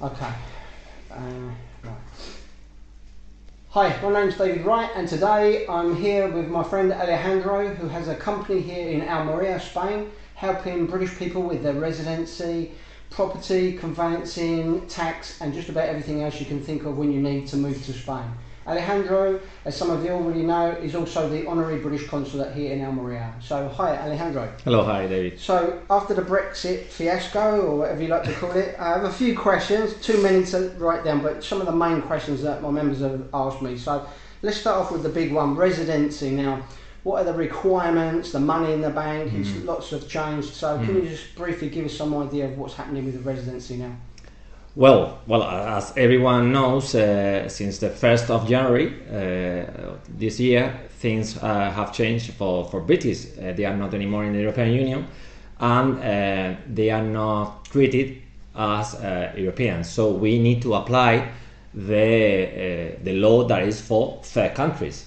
Okay. Right. Hi, my name's David Wright, and today I'm here with my friend Alejandro, who has a company here in Almeria, Spain, helping British people with their residency, property, conveyancing, tax, and just about everything else you can think of when you need to move to Spain. Alejandro, as some of you already know, is also the Honorary British Consulate here in Almeria. So, hi Alejandro. Hello, hi David. So, after the Brexit fiasco, or whatever you like to call it, I have a few questions, too many to write down, but some of the main questions that my members have asked me. So, let's start off with the big one, residency. Now, what are the requirements, the money in the bank? Lots have changed. So, can you just briefly give us some idea of what's happening with the residency now? Well, as everyone knows, since the 1st of January this year, things have changed for British. They are not anymore in the European Union, and they are not treated as Europeans. So we need to apply the law that is for third countries.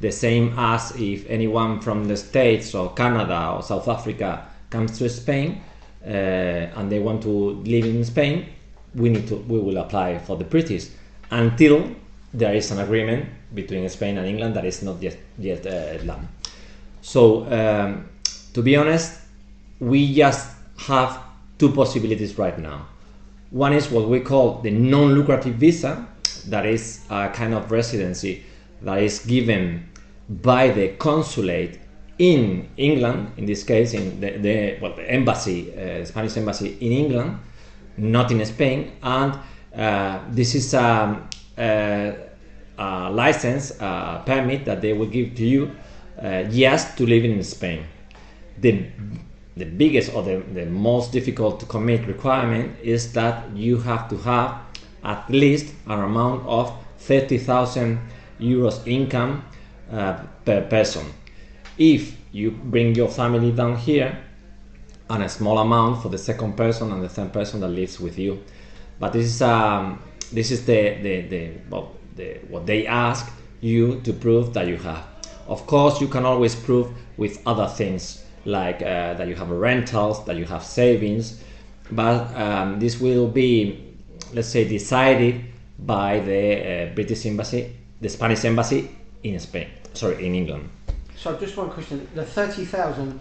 The same as if anyone from the States or Canada or South Africa comes to Spain and they want to live in Spain, we will apply for the British until there is an agreement between Spain and England that is not yet done. So to be honest, we just have two possibilities right now. One is what we call the non-lucrative visa, that is a kind of residency that is given by the consulate in England, in this case in the embassy, Spanish embassy in England, not in Spain, and this is a license, a permit that they will give to you just to live in Spain. The biggest or the most difficult to commit requirement is that you have to have at least an amount of 30,000 euros income per person. If you bring your family down here, and a small amount for the second person and the third person that lives with you, but this is what they ask you to prove that you have. Of course, you can always prove with other things like that you have rentals, that you have savings, but this will be, let's say, decided by the British embassy, the Spanish embassy in England. So, just one question: the 30,000,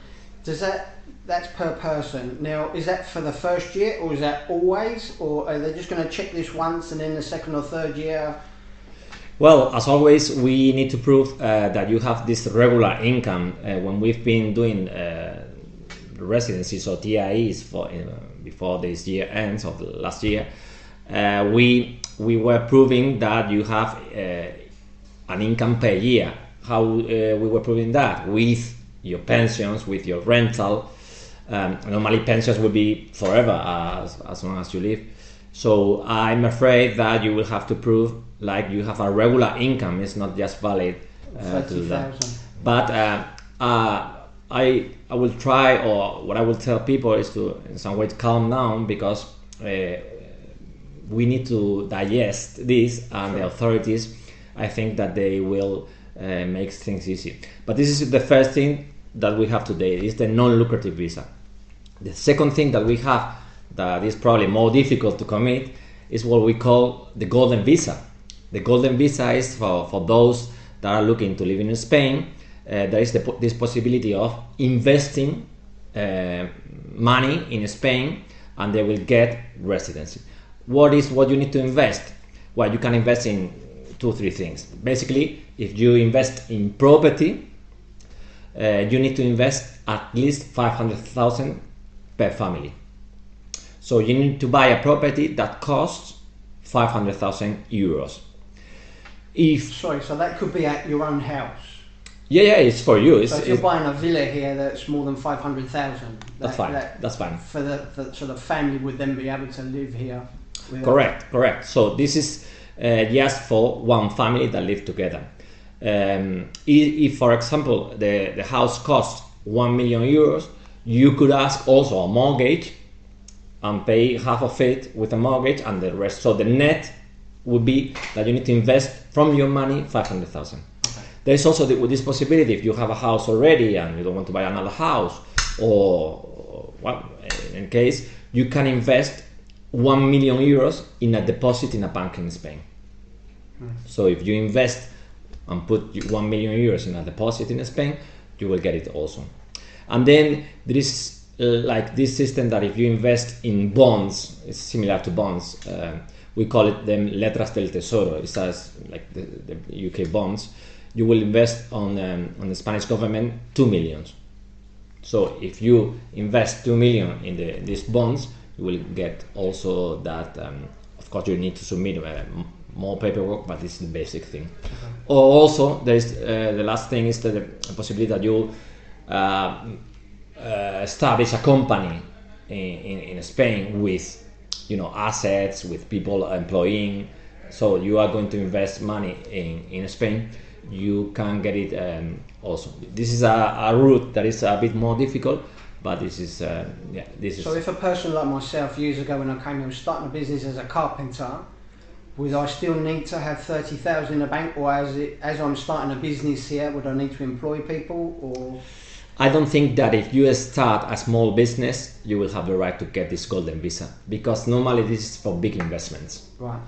that's per person. Now, is that for the first year, or is that always, or are they just going to check this once and then the second or third year? Well, as always, we need to prove that you have this regular income. When we've been doing residencies or TIEs before this year ends of last year, we were proving that you have an income per year. How we were proving that? With your pensions, with your rental. Normally pensions will be forever as long as you live. So I'm afraid that you will have to prove like you have a regular income. It's not just valid to do that. But I will try, or what I will tell people is to in some way calm down, because we need to digest this, and the authorities, I think that they will make things easy. But this is the first thing that we have today, is the non-lucrative visa. The second thing that we have that is probably more difficult to commit is what we call the golden visa. The golden visa is for those that are looking to live in Spain. There is this possibility of investing money in Spain, and they will get residency. What you need to invest? Well, you can invest in 2-3 things. Basically, if you invest in property, you need to invest at least 500,000 per family. So you need to buy a property that costs 500,000 euros. So that could be at your own house. Yeah, it's for you. So if you're buying a villa here that's more than 500,000, that's fine. That's fine. So the family would then be able to live here. Correct. So this is just for one family that live together. If for example the house costs 1 million euros, you could ask also a mortgage and pay half of it with a mortgage and the rest. So the net would be that you need to invest from your money 500,000. Okay. There is also this possibility, if you have a house already and you don't want to buy another house, or in case you can invest 1 million euros in a deposit in a bank in Spain. So if you invest and put 1 million euros in a deposit in Spain, you will get it also. And then there is like this system that if you invest in bonds, it's similar to bonds. We call it them letras del tesoro. It's as like the UK bonds. You will invest on the Spanish government 2 million. So if you invest 2 million in these bonds, you will get also that. Of course, you need to submit more paperwork, but this is the basic thing. Or also, there is the last thing is the possibility that you establish a company in Spain with, you know, assets, with people employing. So you are going to invest money in Spain. You can get it also. This is a route that is a bit more difficult, but this is this is. So if a person like myself years ago when I came here was starting a business as a carpenter, would I still need to have 30,000 in the bank, or as I'm starting a business here, would I need to employ people, or? I don't think that if you start a small business, you will have the right to get this golden visa, because normally this is for big investments. Right.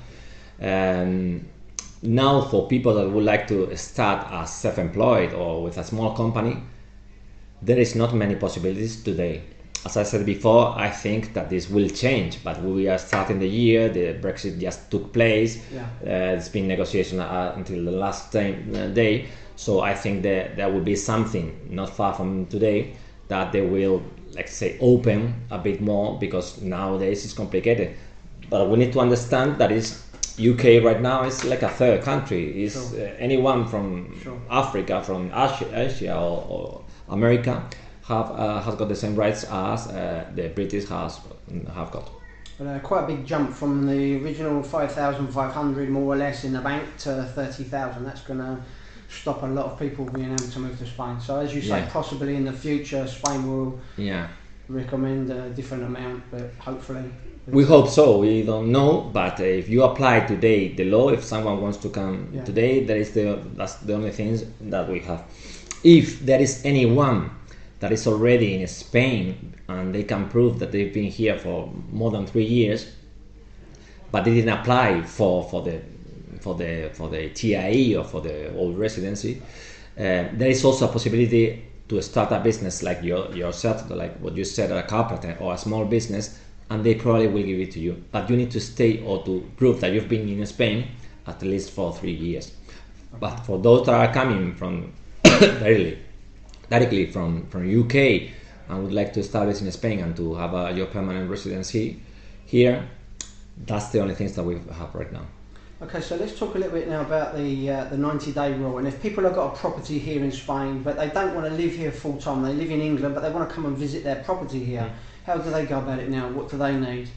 Now for people that would like to start as self-employed or with a small company, there is not many possibilities today. As I said before, I think that this will change, but we are starting the year, the Brexit just took place, it's been negotiation until the last day, so I think that there will be something not far from today that they will, let's say, open a bit more, because nowadays it's complicated. But we need to understand that is UK right now is like a third country. Is anyone from Africa, from Asia or America has got the same rights as the British have got. But quite a big jump from the original 5,500 more or less in the bank to 30,000. That's going to stop a lot of people being able to move to Spain. So as you say, possibly in the future Spain will recommend a different amount, but hopefully. We hope so. We don't know, but if you apply today the law, if someone wants to come today, that's the only things that we have. If there is anyone that is already in Spain and they can prove that they've been here for more than 3 years, but they didn't apply for the TIE or for the old residency, there is also a possibility to start a business like yourself, like what you said, a carpenter or a small business, and they probably will give it to you. But you need to stay or to prove that you've been in Spain at least for 3 years. Okay. But for those that are coming from directly from UK and would like to establish in Spain and to have your permanent residency here, that's the only things that we have right now. Okay, so let's talk a little bit now about the 90-day rule. And if people have got a property here in Spain, but they don't want to live here full time, they live in England, but they want to come and visit their property here, how do they go about it now? What do they need?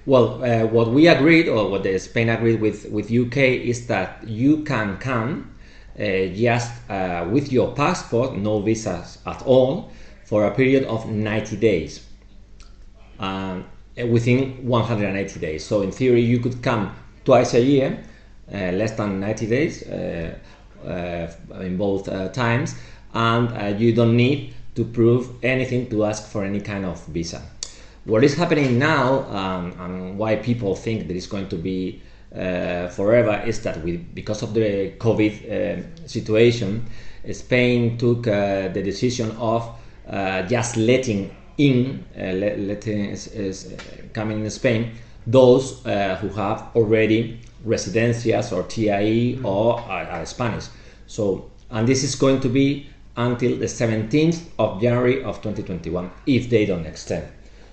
Well, what we agreed, or what the Spain agreed with UK, is that you can come just with your passport, no visas at all, for a period of 90 days, within 180 days. So in theory, you could come twice a year, less than 90 days in both times, and you don't need to prove anything to ask for any kind of visa. What is happening now, and why people think that it's going to be forever, is that because of the COVID situation, Spain took the decision of just letting coming in Spain those who have already residencias or TIE or are Spanish. So, and this is going to be until the 17th of January of 2021, if they don't extend.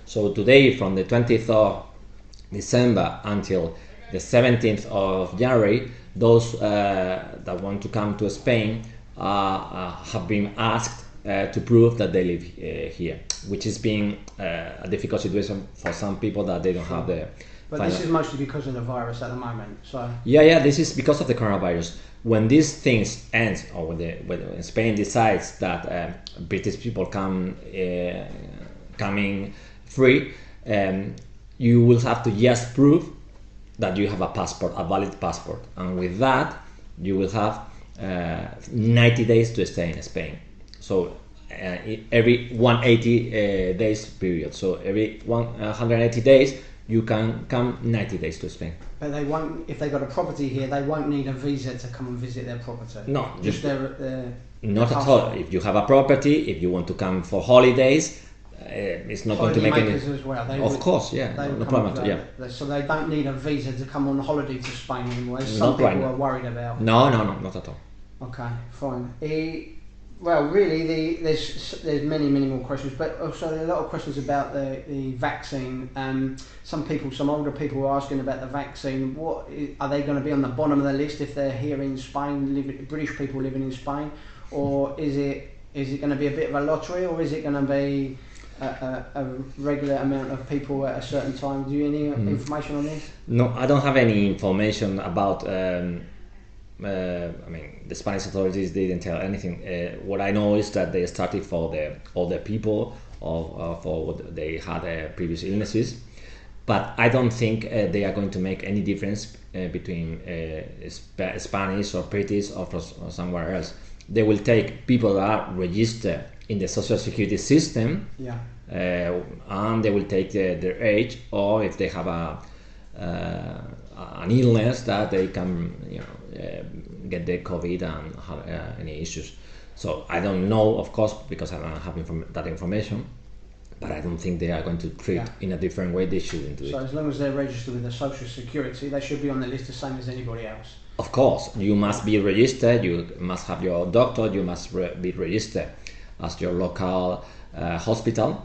So today, from the 20th of December until the 17th of January, those that want to come to Spain have been asked to prove that they live here, which is being a difficult situation for some people that they don't have the. But this is mostly because of the virus at the moment. So this is because of the coronavirus. When these things end, or when Spain decides that British people coming free, you will have to just prove that you have a passport, a valid passport, and with that you will have 90 days to stay in Spain. So every 180 days period. So every 180 days you can come 90 days to Spain. But they won't, if they got a property here, they won't need a visa to come and visit their property. No, just their not at all. If you have a property, if you want to come for holidays, it's not going to make any. As well. Of course, yeah, no problem. Yeah. So they don't need a visa to come on holiday to Spain anyway. Some Not people right now. are worried about. No, not at all. Okay, fine. Well, really, there's many more questions, but also there are a lot of questions about the vaccine. Some older people are asking about the vaccine. Are they going to be on the bottom of the list if they're here in Spain, British people living in Spain, or is it going to be a bit of a lottery, or is it going to be a regular amount of people at a certain time? Do you have any information on this? No, I don't have any information about. The Spanish authorities didn't tell anything. What I know is that they started for the older people for what they had previous illnesses, but I don't think they are going to make any difference between Spanish or British or somewhere else. They will take people that are registered in the social security system, and they will take their age, or if they have an illness that they can get the COVID and have any issues. So I don't know, of course, because I don't have that information, but I don't think they are going to treat in a different way. They shouldn't do it. So as long as they're registered with the social security, they should be on the list the same as anybody else. Of course, you must be registered, you must have your doctor, you must be registered as your local hospital,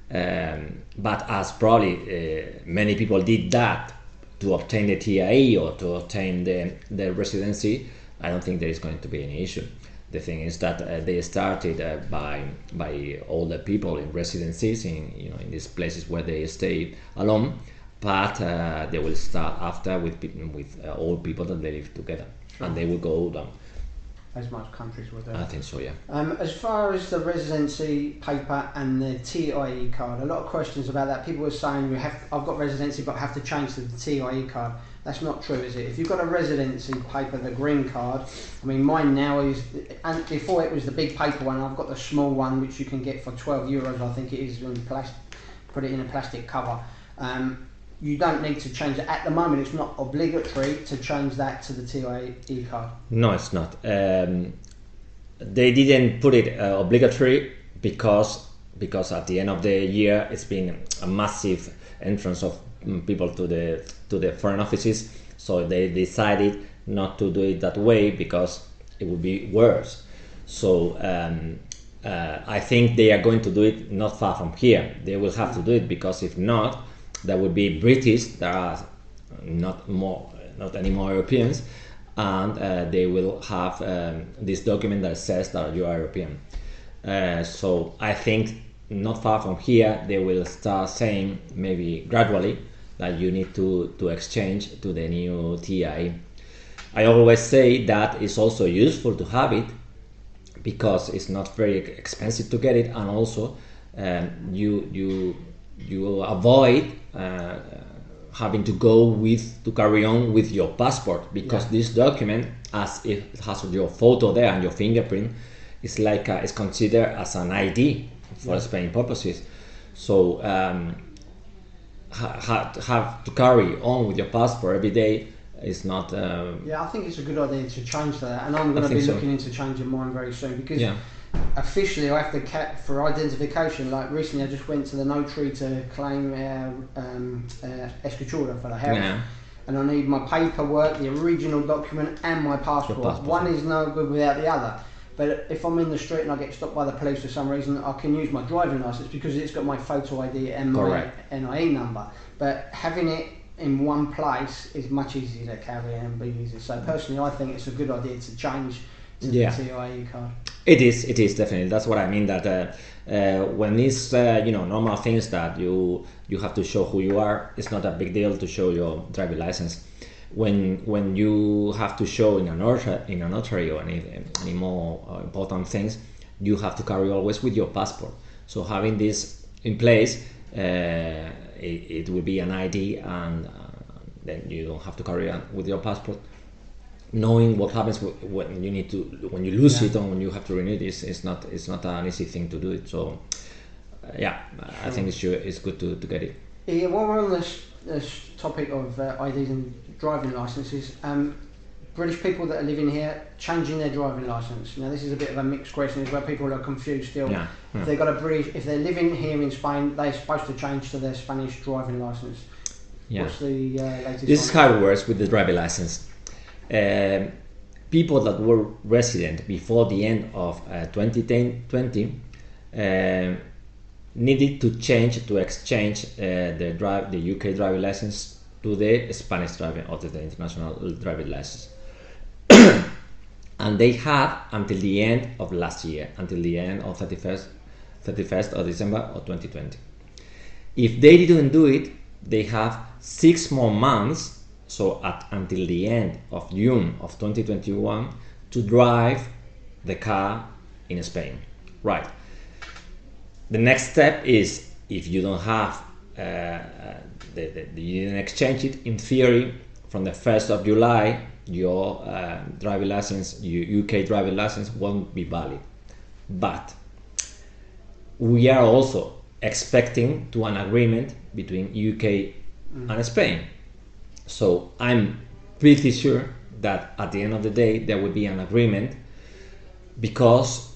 but as probably many people did that to obtain the TIE or to obtain the residency, I don't think there is going to be any issue. The thing is that they started by older people in residencies in these places where they stay alone, but they will start after with old people that they live together, and they will go down. As most countries will do. I think so, yeah. As far as the residency paper and the TIE card, a lot of questions about that. People are saying, I've got residency but I have to change to the TIE card. That's not true, is it? If you've got a residency paper, the green card, I mean, mine now is, and before it was the big paper one, I've got the small one which you can get for €12, I think it is, in put it in a plastic cover. You don't need to change it. At the moment, it's not obligatory to change that to the TIE card. No, it's not. They didn't put it obligatory because at the end of the year, it's been a massive entrance of people to the foreign offices. So they decided not to do it that way because it would be worse. So I think they are going to do it not far from here. They will have to do it because if not, there would be British that are not any more Europeans, and they will have this document that says that you are European. So I think not far from here they will start saying, maybe gradually, that you need to exchange to the new TI. I always say that it's also useful to have it because it's not very expensive to get it, and also you avoid having to carry on with your passport, because this document, as it has your photo there and your fingerprint, is like it's considered as an ID for Spain purposes. So have to carry on with your passport every day is not. I think it's a good idea to change that, and I'm going to be looking into changing mine very soon because. Officially, I have to for identification. Like recently, I just went to the notary to claim escritura for the house, and I need my paperwork, the original document, and my passport. One is no good without the other. But if I'm in the street and I get stopped by the police for some reason, I can use my driving license because it's got my photo ID and my NIE number. But having it in one place is much easier to carry and be easier. So personally, I think it's a good idea to change to the TIE card. It is definitely. That's what I mean. That when it's normal things that you have to show who you are, it's not a big deal to show your driving license. When you have to show in a notary or any more important things, you have to carry always with your passport. So having this in place, it will be an ID, and then you don't have to carry on with your passport. Knowing what happens when you lose it or when you have to renew it is not an easy thing to do it. So I think it's good to get it. While we're on this topic of IDs and driving licenses, British people that are living here changing their driving license. Now this is a bit of a mixed question, is where people are confused still. Yeah. If they've got a if they're living here in Spain, they're supposed to change to their Spanish driving license. Yeah. What's the latest? This is how it works with the driving license. People that were resident before the end of 2020 needed to exchange the UK driving license to the Spanish driving or to the international driving license. And they had until the end of last year, until the end of 31st of December of 2020. If they didn't do it, they have 6 more months, so until the end of June of 2021, to drive the car in Spain. Right. The next step is, if you don't have you didn't exchange it, in theory, from the 1st of July, your driving license, your UK driving license, won't be valid. But we are also expecting to an agreement between UK and Spain. So I'm pretty sure that at the end of the day there will be an agreement, because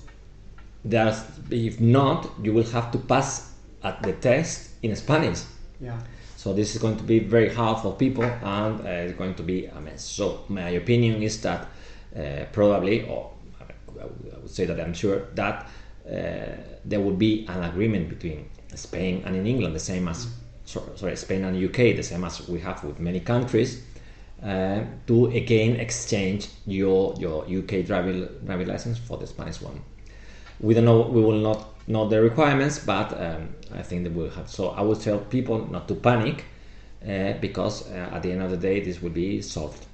if not, you will have to pass at the test in Spanish. Yeah. So this is going to be very hard for people, and it's going to be a mess. So my opinion is that probably, or I would say that I'm sure that there will be an agreement between Spain and in England, the same as Spain and UK, the same as we have with many countries, to again exchange your UK driving license for the Spanish one. We don't know. We will not know the requirements, but I think that we'll have. So I would tell people not to panic, because at the end of the day, this will be solved.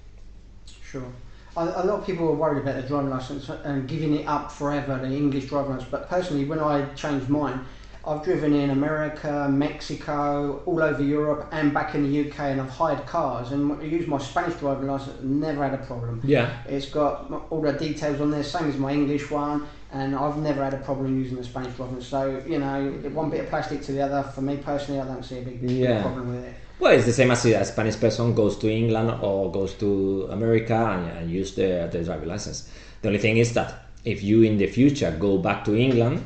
Sure. A lot of people are worried about the driving license and giving it up forever, the English driving license. But personally, when I changed mine, I've driven in America, Mexico, all over Europe, and back in the UK, and I've hired cars and used my Spanish driving license. Never had a problem. Yeah. It's got all the details on there, same as my English one, and I've never had a problem using the Spanish driving. So, you know, one bit of plastic to the other. For me personally, I don't see a big problem with it. Well, it's the same as a Spanish person goes to England or goes to America and use the driving license. The only thing is that if you in the future go back to England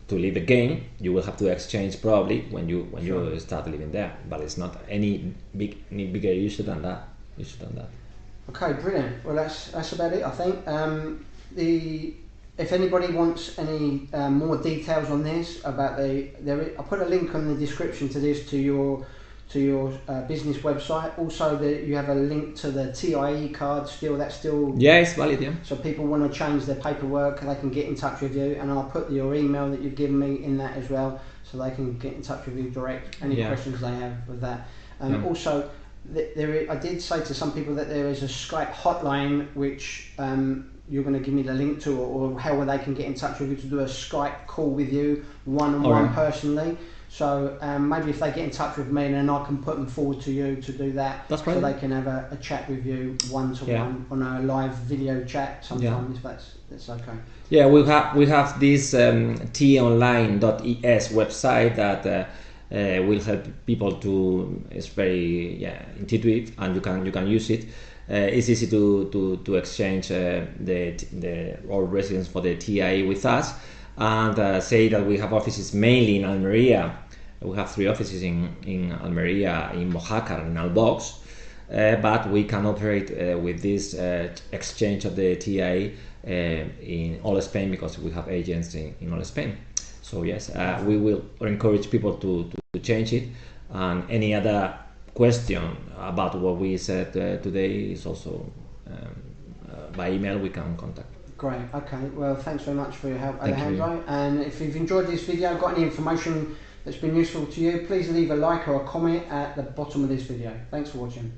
to live again, you will have to exchange probably when you start living there. But it's not any bigger issue than that. Okay, brilliant. Well, that's about it, I think. If anybody wants any more details on this, about I put a link on the description to this to your business website. Also, you have a link to the TIE card. That's still it's valid. Yeah. So people want to change their paperwork, they can get in touch with you, and I'll put your email that you've given me in that as well, so they can get in touch with you direct. Any questions they have with that. Also, I did say to some people that there is a Skype hotline which you're going to give me the link to, or how they can get in touch with you to do a Skype call with you one-on-one personally. So maybe if they get in touch with me, then I can put them forward to you to do that. That's right. So they can have a chat with you one-to-one on a live video chat sometime, if that's okay. Yeah, we have this tonline.es website that will help people to. It's very intuitive, and you can use it. It's easy to exchange all residents for the TIE with us, and say that we have offices mainly in Almeria. We have 3 offices in Almeria, in Mojácar, and in Albox, but we can operate with this exchange of the TIE in all Spain, because we have agents in all Spain. So yes, we will encourage people to change it, and any other question about what we said today is also by email we can contact. Great, okay, well thanks very much for your help, Alejandro. And if you've enjoyed this video, got any information that's been useful to you, please leave a like or a comment at the bottom of this video. Thanks for watching.